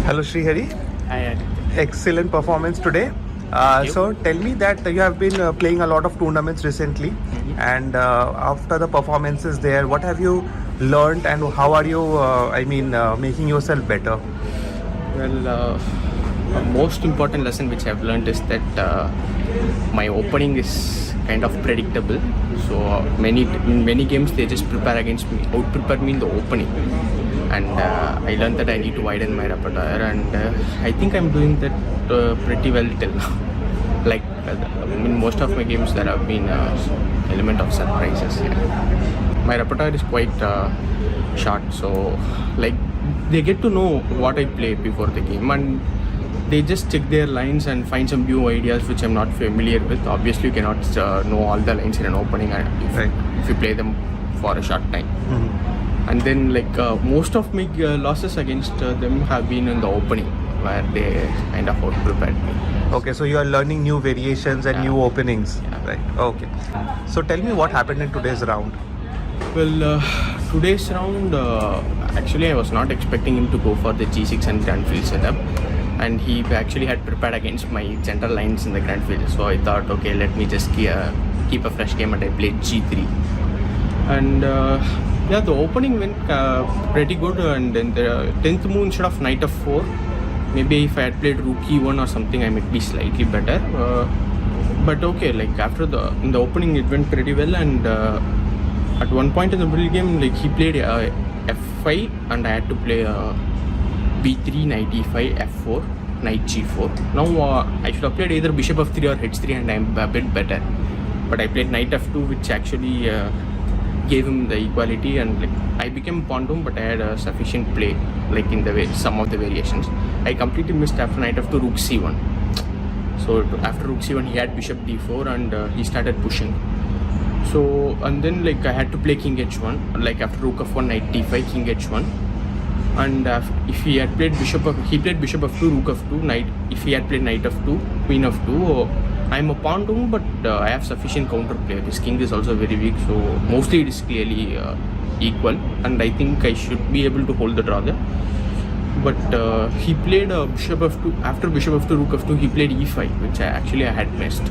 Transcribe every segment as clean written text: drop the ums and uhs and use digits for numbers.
Hello Srihari. Hi, Aditya. Excellent performance today. Thank you. So tell me that you have been playing a lot of tournaments recently, and after the performances there, what have you learned and how are you, making yourself better? Well, most important lesson which I've learned is that my opening is kind of predictable. So in many games they just prepare against me, out prepare me in the opening, and I learned that I need to widen my repertoire, and I think I'm doing that pretty well till now. Like in most of my games there have been element of surprises. Yeah. My repertoire is quite short, so like they get to know what I play before the game, and they just check their lines and find some new ideas which I'm not familiar with. Obviously, you cannot know all the lines in an opening if you play them for a short time. And then most of my losses against them have been in the opening, where they kind of out-prepared me. Okay, so you are learning new variations and new openings, right? Okay. So tell me what happened in today's round. Well, today's round, actually I was not expecting him to go for the G6 and Grunfeld setup, and he actually had prepared against my center lines in the Grunfeld. So I thought, okay, let me just keep a fresh game, and I played G3. And yeah, the opening went pretty good, and then the 10th move instead of knight f4, maybe if I had played rook e1 or something, I might be slightly better. But okay, in the opening it went pretty well, and at one point in the middle game, he played f5, and I had to play b3, knight e5, f4, knight g4. Now I should have played either bishop f3 or h3, and I'm a bit better. But I played knight f2, which actually gave him the equality, and I became pawn down, but I had a sufficient play in some of the variations. I completely missed after knight f2, rook c1. So after rook c1 he had bishop d4, and he started pushing. So and then I had to play king h1, after rook f1, knight d5, king h1. And if he had played he played bishop f2, rook f2, knight. If he had played knight f2, queen f2, I'm a pawn down, but I have sufficient counter play. This king is also very weak, so mostly it is clearly equal, and I think I should be able to hold the draw there. But he played bishop f2. After bishop f2, rook f2, he played e5, which I had missed.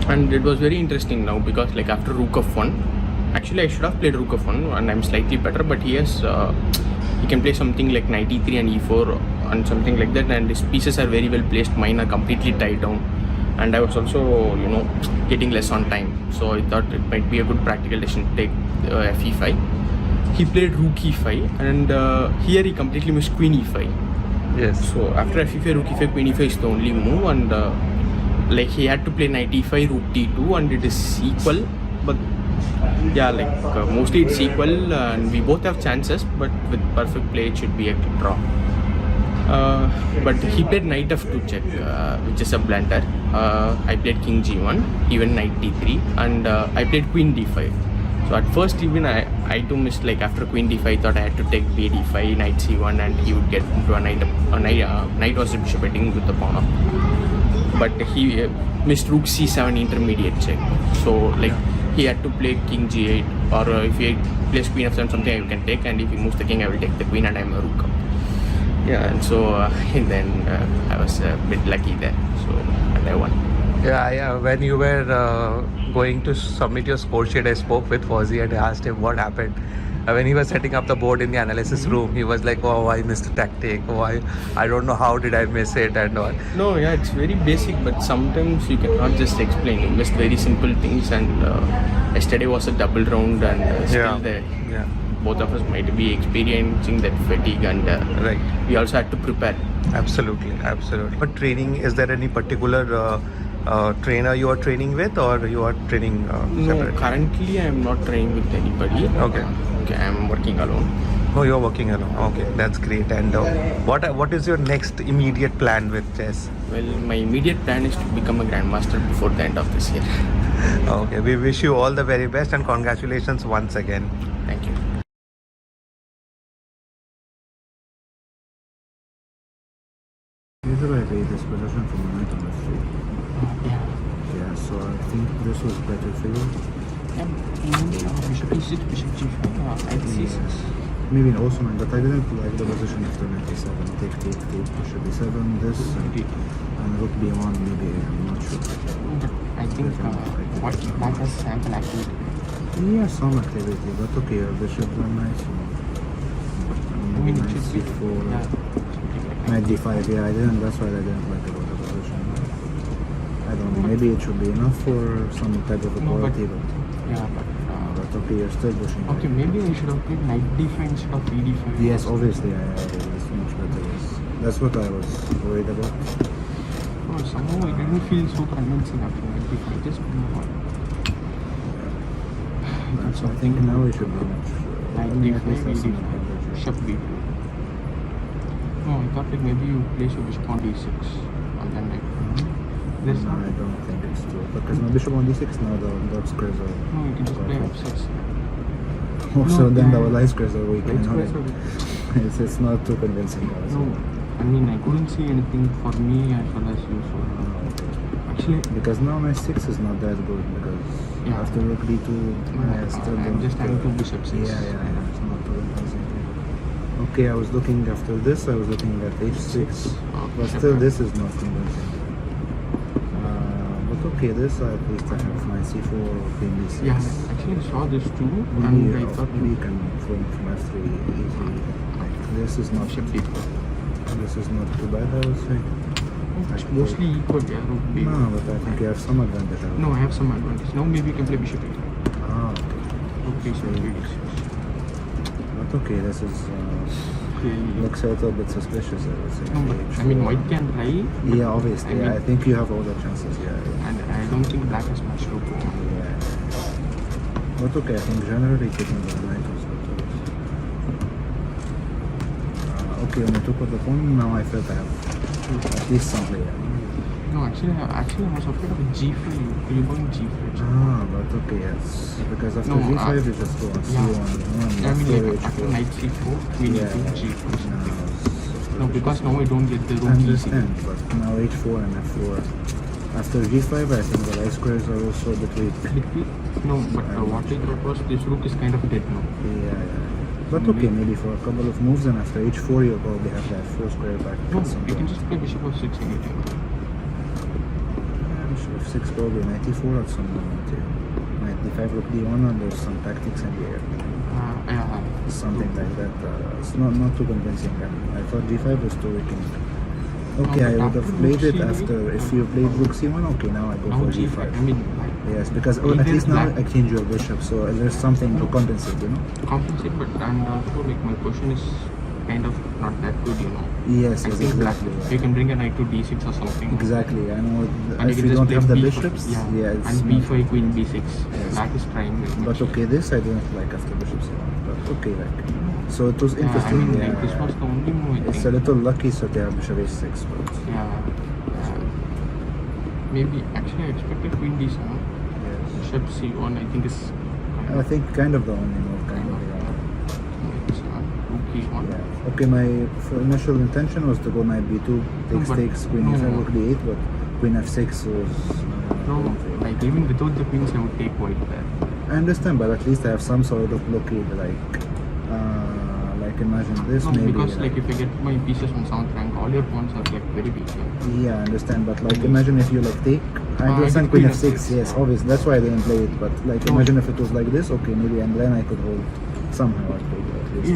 And it was very interesting now, because after rook f1, actually I should have played rook f1, and I'm slightly better, but he can play something like knight e3 and e4 and something like that, and his pieces are very well placed. Mine are completely tied down, and I was also getting less on time, so I thought it might be a good practical decision to take fe5. He played rook e5, and here he completely missed queen e5. Yes. So after f5, rook e5, queen e5 is the only move, and he had to play knight e5, rook d2, and it is equal. But yeah, mostly it's equal, and we both have chances, but with perfect play it should be a draw. But he played knight f2 check, which is a blunder. I played king g1, even knight d3, and I played queen d5. So at first even I too missed, after queen d5 I thought I had to take b d5, knight c1, and he would get into a knight was bishop-betting with the pawn up. But he missed rook c7 intermediate check. So he had to play king g8, or if he plays queen f7 something I can take, and if he moves the king I will take the queen, and I'm a rook up. Yeah, and so and then I was a bit lucky there, and I won. Yeah. When you were going to submit your score sheet, I spoke with Fawzy and I asked him what happened. When he was setting up the board in the analysis room, he was like, "Oh, I missed a tactic. Oh, I don't know how did I miss it and all." No, yeah, it's very basic, but sometimes you cannot just explain. You missed very simple things, and yesterday was a double round, and still both of us might be experiencing that fatigue, and right. We also had to prepare. Absolutely. But training, is there any particular trainer you are training with, or you are training separately? No, currently I am not training with anybody. Okay. I am working alone. Oh, you're working alone. Okay, that's great. And what is your next immediate plan with chess? Well, my immediate plan is to become a grandmaster before the end of this year. Okay, we wish you all the very best, and congratulations once again. Thank you. Usually I play this position from the knight on f3. Yeah, so I think this was better for you. Bishop e6, bishop g4, knight c6. Maybe also mine, but I didn't like the position after knight a7. Take, bishop b7, this, and rook b1, maybe, I'm not sure. But I think what that has sample activity. Yeah, some activity, but okay, bishop then knight, knight c4, knight d5, yeah, I didn't, that's why I didn't like about the position. I don't know, maybe it should be enough for some type of equality, but... Yeah, but okay, you're still pushing. Okay, maybe I should have played knight d5 instead of d5. Yes, obviously, it's much better. Yes. That's what I was worried about. Oh, somehow it didn't feel so convincing after knight d5. Just So I think now we should be much. Knight d5, bishop b2. No, I thought like maybe you place your bishop on d6 and then like. No, I don't think it's true. Because my bishop on d6 now the dot squares are. No, you can just play f6. Also, No, then yeah. the light squares are weak. Light squares are It's not too convincing. Also. No, I mean I couldn't see anything for me as well as you. So Okay. actually, Because now my 6 is not that good because after rook d2, I still I'm don't. just having two bishop 6. Yeah, it's not too convincing. Okay, I was looking after this. I was looking at h6, but still this is not convincing. But okay, this at least I have my c4 or queen d6. Yeah, actually I saw this too, Maybe, and I thought maybe you can from f3 easily. Like, this is not too bad. I would say. it's mostly equal, yeah, rook b. No, but I think you have some advantage. No, I have some advantage. Now maybe you can play bishop 8. Okay. Okay, so But okay, this is looks a little bit suspicious, I would say. No, but I mean white can try. Yeah, obviously. I mean, I think you have all the chances. Yeah. And I don't think black has much to go. Yeah. But okay, I think generally taking the knight was good. Okay, when I took out the pawn, now I felt I have at least some play. No, actually I was afraid of a g5. You're going g5. But okay, yes. Because after No, g5 you just go on c1. I mean like after knight c4, we need to g4 or something. No, because now I don't get the I rook easy. understand, but now h4 and f4. After g5, I think the light squares are also a bit weak. No, but what I thought was this rook is kind of dead now. Yeah. But okay, maybe for a couple of moves, and after h4 you'll probably have that f4 square back. No, you can just play bishop of 6 anything. Bishop f6 probably knight e4 at some moment. Knight d5 rook d1, and there's some tactics in the air. Something like that. It's not too convincing. I thought g5 was too weak. Okay, I would have played it after. If you played rook c1, okay, now I go for g5. I mean, Yes, because at least now I change your bishop, so there's something to compensate, you know? compensate, but and also like my position is kind of not that good, you know. Yes, I think black, exactly. you can bring a knight to d6 or something. Exactly, I know. And If you you can don't just have the play bishops, and b5, queen b6. Black is trying. But okay, this I didn't like after bishop c1. But okay, like. So it was interesting. I mean, like, this was the only move I It's think. a little lucky, so they have bishop h6. But Maybe, actually I expected queen d7. yes. Bishop c1 I think is I think kind of the only move, kind of. rook e1. Yeah. Okay, my initial intention was to go knight b2, takes, queen e5, rook d8, but queen f6 was. No, like even without the queens I would take white there. I understand, but at least I have some sort of blockade, like imagine this No, maybe. because like if I get my pieces on 7th rank, all your pawns are like very weak. Yeah, I understand, but like imagine if you like take. I understand queen f6, yes, obviously, that's why I didn't play it, but like imagine if it was like this, okay, maybe, and then I could hold somehow at least.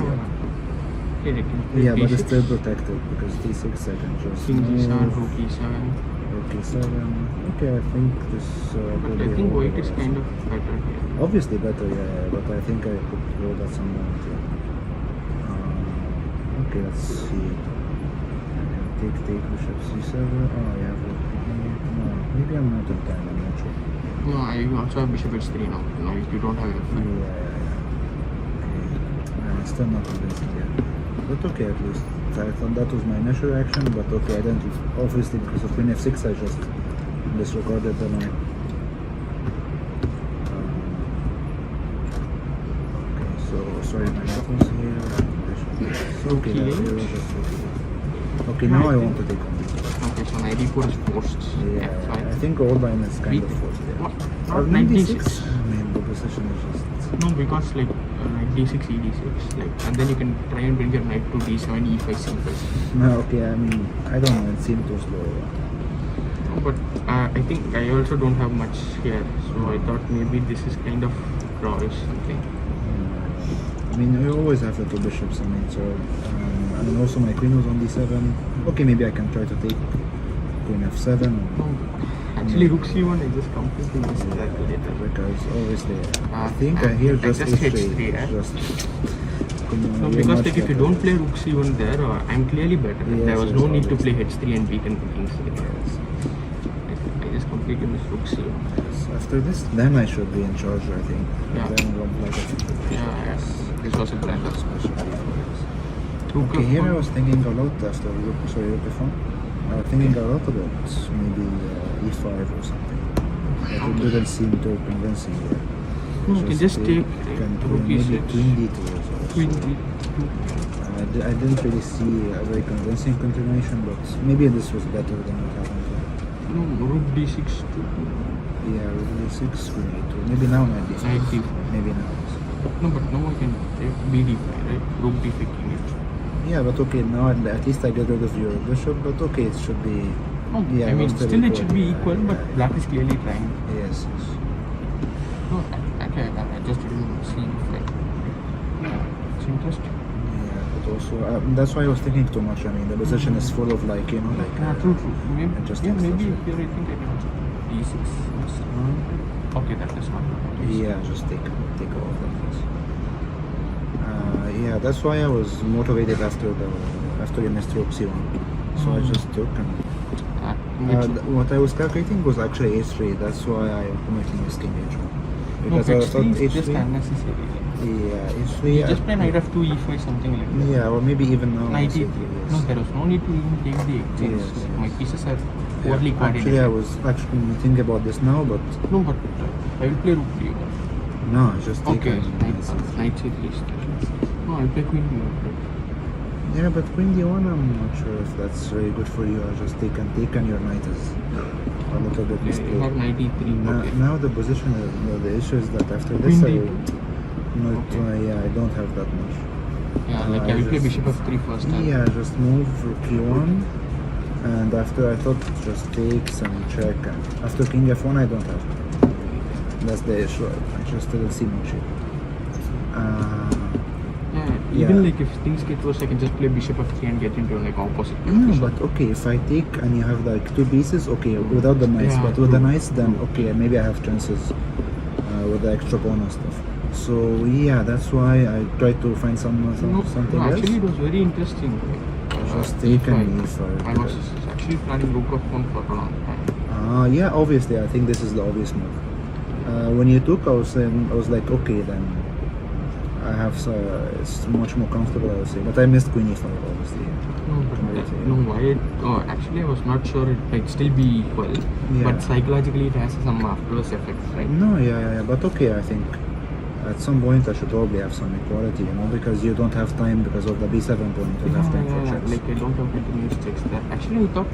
Yeah, but it's still protected because d6 I can just. King d7, rook e7. Rook e7. Okay, I think this. But I think white is kind of better here. Obviously better, yeah, but I think I could hold at some moment. Yeah. Okay, let's see. I can take bishop c7. Oh, yeah. No, maybe I'm not on time. I'm not sure. No, I also have bishop h3 now. No, if you don't have f5. Yeah. Okay. Still not convincing yet. But okay, at least. I thought that was my initial reaction, but okay, I didn't. Obviously, because of queen f6, I just disregarded the knight. Okay, so sorry, my knight was here. Okay, okay, now I want to take on this. Okay, so knight e4 is forced. Yeah, f5. I think all line is kind of forced there. Not Or knight maybe d6. 6. I mean, position is just... No, because like knight d6, e6, like, and then you can try and bring your knight to d7, e5, c5. No, okay, I mean, I don't know, it seemed too slow. No, but I think I also don't have much here, so I thought maybe this is kind of drawish something. I mean, you always have the two bishops, I mean, so... I mean, also my queen was on d7. Okay, maybe I can try to take queen f7. Or, No, actually rook c1 I just completely miscalculated. because obviously, I think I hear just h3, h3. yeah? Just... No, you're because much like if you better. don't play rook c1 there, I'm clearly better. Yes, There was yes, no need to obviously. play h3 and weaken the kings. Yes. I just completely missed rook c1. So after this, then I should be in charge, I think. Yeah. Then one like a Yeah, this was a blunder. Rook Okay, here I f1. was thinking a lot after rook f1. I was thinking a lot about maybe e5 or something. But it didn't seem too convincing here. No, you can just take rook maybe e6. queen d2 or so. Queen d2. I didn't really see a very convincing continuation, but maybe this was better than what happened here. No, rook d6 too. Yeah, rook d6, queen a2. Maybe now knight d5. Knight d5. Maybe now. No, but now I can take bd5, right? Rook d5, king h2. Yeah, but okay, now at least I get rid of your bishop, but okay, it should be... No, yeah, I mean, still still it equal. should be equal, but black is clearly trying. Yes, yes. No, okay, I just didn't see if it's interesting. Yeah, but also, that's why I was thinking too much. I mean, the position is full of like, you know, like... Yeah, true. Maybe, interesting maybe stuff. here I think I can also d6. Okay, that is not good. Yeah, just take all of that. Yeah, that's why I was motivated after you missed rook c1. So I just took and... what I was calculating was actually h3. That's why I ultimately missed king h1. No, Because I thought h3 is just h3... unnecessary. Yeah, h3... You just play knight f2, e5, something like that. Yeah, or maybe even now... Knight also, e3. yes. No, there was no need to even take the exchange. Yes, Like, yes. my pieces are poorly coordinated. Actually, I was thinking about this now, but... No, but I will play rook d1. No, I just take Okay, it. knight c3 is there. No, I'll play queen d1. Yeah, but queen d1, I'm not sure if that's very good for you. I just take and your knight is a little bit Okay, you have misplayed. knight e3. Okay. Now the position is, the issue is that after this Queen yeah, I don't have that much. Yeah, like I will play bishop f3 first. And Yeah, just move rook e1, and after I thought just takes and check. And after king f1, I don't have. That's the issue. I just didn't see much here. Even Yeah. like if things get worse, I can just play bishop f3 and get into like opposite. No, but okay, if I take and you have like two pieces, okay, without the knights, Yeah, but with the true. knights, then okay, maybe I have chances with the extra pawn and stuff. So yeah, that's why I tried to find something else. Actually, it was very interesting. Just take E5. and e5. I was actually planning rook f1 for a long time. Yeah, obviously, I think this is the obvious move. When you took, I was like, okay, then I have it's much more comfortable, I would say. But I missed queen e5, obviously. No, but actually, I was not sure it might still be equal. Yeah. But psychologically, it has some afterwards effects, right? No, yeah, but okay, I think at some point I should probably have some equality, you know, because you don't have time because of the b7 pawn, you don't have time for checks. Like I don't have continuous checks there. Actually, I thought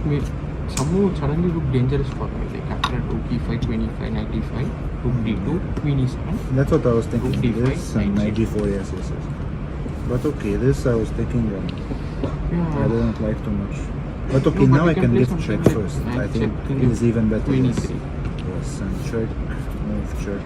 somehow it suddenly looked dangerous for me. Like after rook e5, queen e5, knight e5, rook d2, queen e7. That's what I was thinking. Rook d5, This and knight knight g4, yes. But okay, this I was thinking I didn't like too much. But okay, No, but now you I can can play give something check like first. knight I think check, king it is even better. queen Yes, e3. yes, and check, move, check.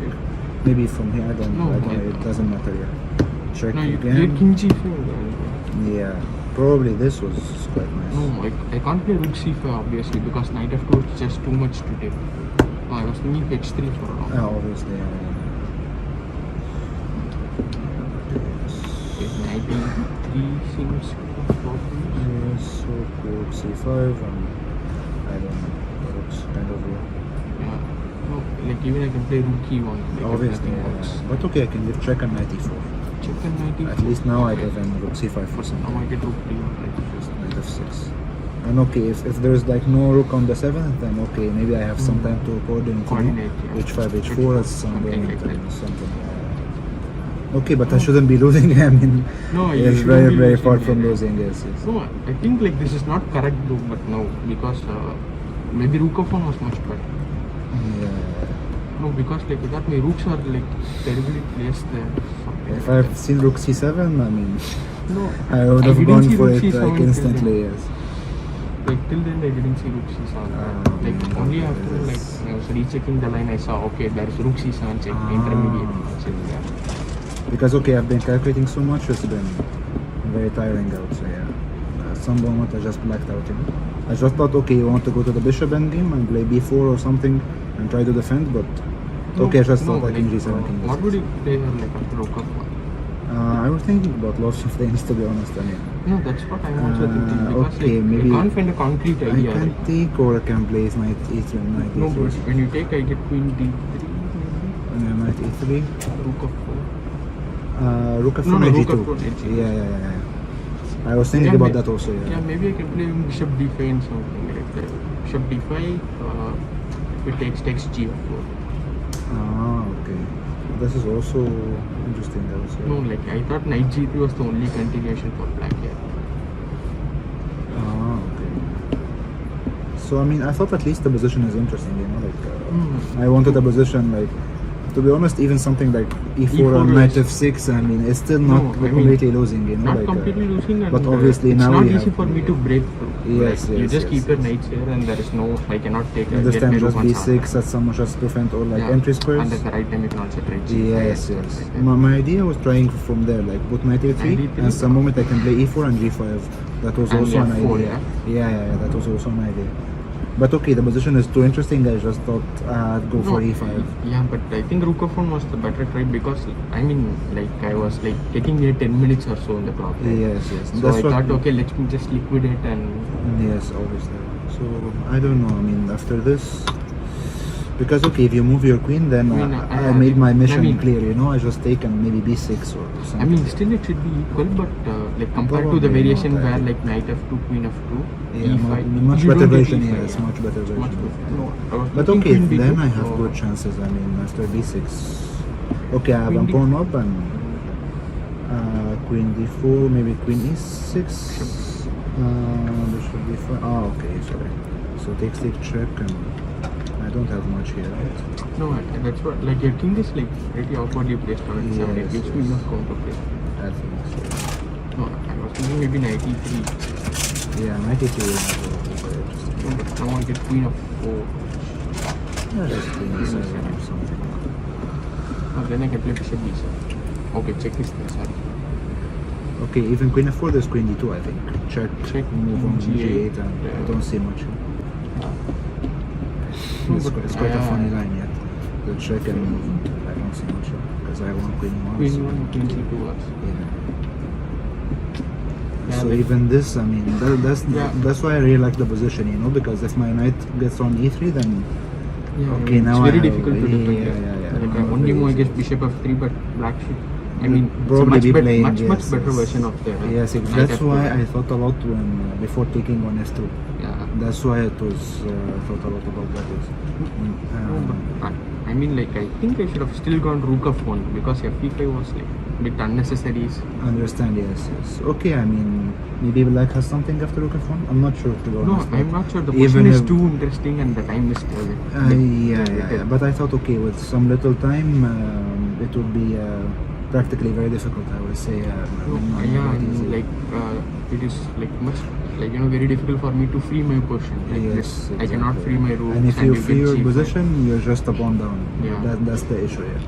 Maybe from here, I don't know, it doesn't matter, yeah. Check No, you again. king g4. Yeah, probably this was quite nice. No, I can't play rook c5 obviously because knight f2 is just too much to take. No, I was thinking h3 for a long time. Obviously, Knight e3 seems yes, so rook c5 and I don't know, but it's kind of weird. Yeah. No, like even I can play rook e1. Like Obviously, if nothing works. but okay, I can give check and knight e4. Check and knight e4. At least now I Okay. give him rook c5 for some. Now I get rook d1. Just knight f6. And okay, if there's like no rook on the 7th, then okay, maybe I have some time to coordinate. Coordinate, yeah. h5, h4, Something like that. something. Okay, but I shouldn't be losing. I mean, No, you it's shouldn't very, be very losing, far from yeah. losing. Yes. No, I think like this is not correct though, but no, because maybe rook f1 was much better. Yeah. No, because like I thought my rooks are like terribly placed there. If I've seen rook c7, I mean, No, I would I have didn't gone see for rook it c7 like till instantly, then. yes. Like till then I didn't see rook c7. Like only after like I was rechecking the line I saw okay there is rook c7 check intermediate check there. Because okay, I've been calculating so much, it's been very tiring out, so yeah. Some moment I just blacked out, you know. I just thought, okay, you want to go to the bishop endgame and play b4 or something and try to defend, but okay, I just thought I can g7 king. What would you play here like after rook f1? I was thinking about lots of things, to be honest. I mean, No, that's what I'm also thinking because okay, like, maybe I can't find a concrete I idea. can Like, take or I can play knight e3, knight no, e3. but when you take I get queen d3 maybe. Knight e3. Rook f4. Rook f4, No, knight rook g2. f4, knight g2. Yeah. I was thinking about that also, yeah. Yeah, maybe I can play bishop d5 and something like that. Bishop d5, if it takes g4. Okay. This is also interesting, I would say. No, like I thought knight g3 was the only continuation for black here. Okay. So I mean, I thought at least the position is interesting, you know, like I wanted a position like, to be honest, even something like e4 and knight f6, I mean, it's still not completely losing, you know, not like, completely losing, and but obviously it's now not we easy have, for me to break through. Yes, like, you yes, just yes, keep your yes. knights here, and there is no, I cannot take understand, get my just rook once b6 at some just prevent all like entry squares. And at the right time you can also try g5. Yes. My idea was trying from there, like put knight a3, and some moment I can play e4 and g5. That was And also an f4, idea. Yeah, that was also an idea. But okay, the position is too interesting. I just thought I'd go for e5. Yeah, but I think rook f1 was the better try because I mean, like I was like taking near 10 minutes or so in the clock. Right? Yes. So That's I what, thought, okay, let me just liquidate and. yes, obviously. So I don't know. I mean, after this, because okay, if you move your queen, then I made my mission clear. You know, I just take and maybe b6 or something. I mean, still it should be equal, but like compared to the variation where like knight f2, queen f2, e5, much you better don't get version. e5, Yes, much better version. Much better. No, I was But thinking okay, queen then b2, I have so- good chances. I mean, after b6, okay, I have a Queen d- pawn up and queen d4, maybe queen e6. Bishop d5. Okay, sorry. So take check, and I don't have much here, right? No, that's what, like your king is like pretty awkwardly placed on its side. It Yes, gives me enough counter play. I think so. No, I was thinking maybe knight e3. Yeah, knight e3 is very interesting. No, but now I get queen of 4. Yeah, just queen e7 or something. Oh, then I can play bishop d7. Okay, check is there, sorry. Okay, even queen f4, there's queen d2, I think. Check, move on G8, g8, and I yeah. don't see much. No, It's, but it's quite a funny line yet. The check and move, I don't see much because I want queen 1. Queen so- 1, queen c2 was. Yeah. Yeah, So like- even this, I mean, that's why I really like the position, you know, because if my knight gets on e3, then Yeah, okay, now it's very I have- difficult to defend. yeah. Like Not only very move easy. against bishop f3, but black should. I mean, it's a probably much be better, playing, much yes, better yes. version of the. Yes, knight that's f2. why I thought a lot when before taking on f2. Yeah. That's why it was thought a lot about that. No, but I mean, like I think I should have still gone rook f1 because f5 was like a bit unnecessary. Understand? Yes. Okay, I mean, maybe black has something after rook f1. I'm not sure, to be No, honest. I'm not sure. The even position is if- too interesting and the time is too yeah. But I thought, okay, with some little time, it would be practically very difficult. I would say. Not Yeah, that and easy. like it is like much like very difficult for me to free my position. Like Yes, this, I exactly. cannot free my rook. And if you free get your g5. position, you're just a pawn down. Yeah. That's the issue. Yeah.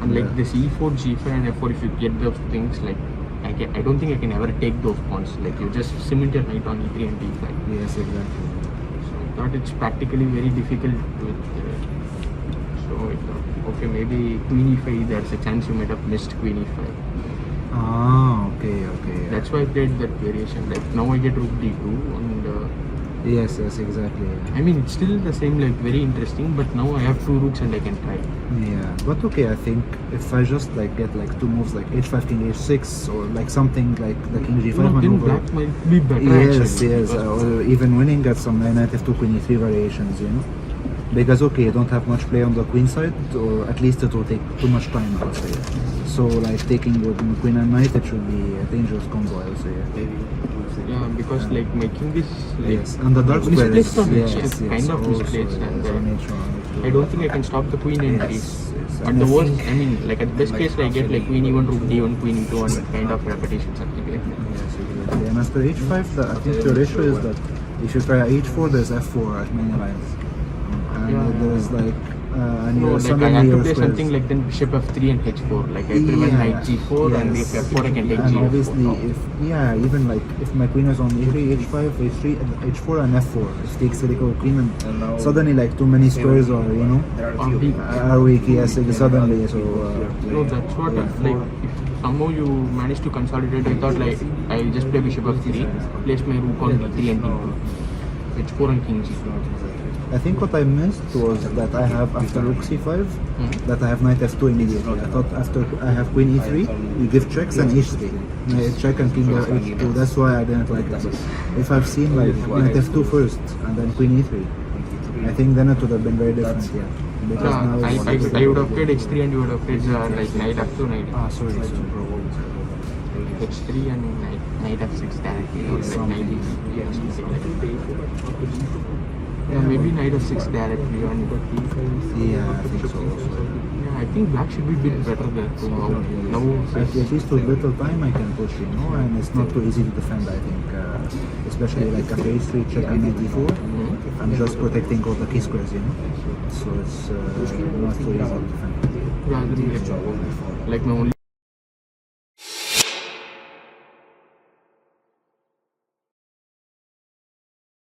And like Yeah. this e4, g5, and f4, if you get those things, like I don't think I can ever take those pawns. Like you just cement your knight on e3 and d5. Yes, exactly. So I thought it's practically very difficult with. So I thought, okay, maybe queen e5. There's a chance you might have missed queen e5. Okay. That's why I played that variation. Like now I get rook d2, and Yes, exactly. I mean it's still the same, like very interesting. But now I have two rooks and I can try. Yeah, but okay, I think if I just like get like two moves like h5, king h6, or like something like the king g5 No, then maneuver. black might be better. Yes, actually, because- or even winning at some knight f2, queen e3 variations, you know. because okay, you don't have much play on the queen side, or at least it will take too much time, I would say. So like taking with queen and knight, it should be a dangerous combo, I would say. Yeah, because like making this like Yes, and the dark square misplaced is on yes, edge, yes, kind of also, misplaced, yes, and on each one. I don't think I can stop the queen in Yes, threes. yes. At And the I worst, think- I mean, like at best case, I get like queen e1, rook d1, queen e2, and kind of repetition, something like that. Yes, exactly. And after h5, I think your issue is that if you try h4, there's f4 at many lines. And Yeah. there's like, and No, you're like I suddenly have to your play squares- something like then bishop f3 and h4. Like I prevent knight g4 and if f4 I can take and g4. obviously if even like if my queen is on e3, h5, h3, and h4 and f4, it takes a queen and suddenly like too many squares are Weak. are weak. Yes, suddenly. So No, that's what like if somehow you manage to consolidate. I thought like I just play bishop f3, place my rook on d3 and d2, h4 and king g2. I think what I missed was that I have after rook c5 that I have knight f2 immediately. I thought after I have queen e3, you give checks and h3. Check and king h2. That's why I didn't like that. If I've seen like knight f2 first and then queen e3, I think then it would have been very different. Yeah. Because now it's I would have played h3 and you would have played like knight f2, knight sorry. h3 and knight f6 directly or like knight e3 something like that. Yeah, maybe knight f6 directly and Yeah, I think so also. yeah, I think black should be a bit better there too. Now At least with little time I can push, and it's not too easy to defend, I think. Especially like after h3, check and knight e4. I'm just protecting all the key squares, So it's not too easy to defend. yeah, like my only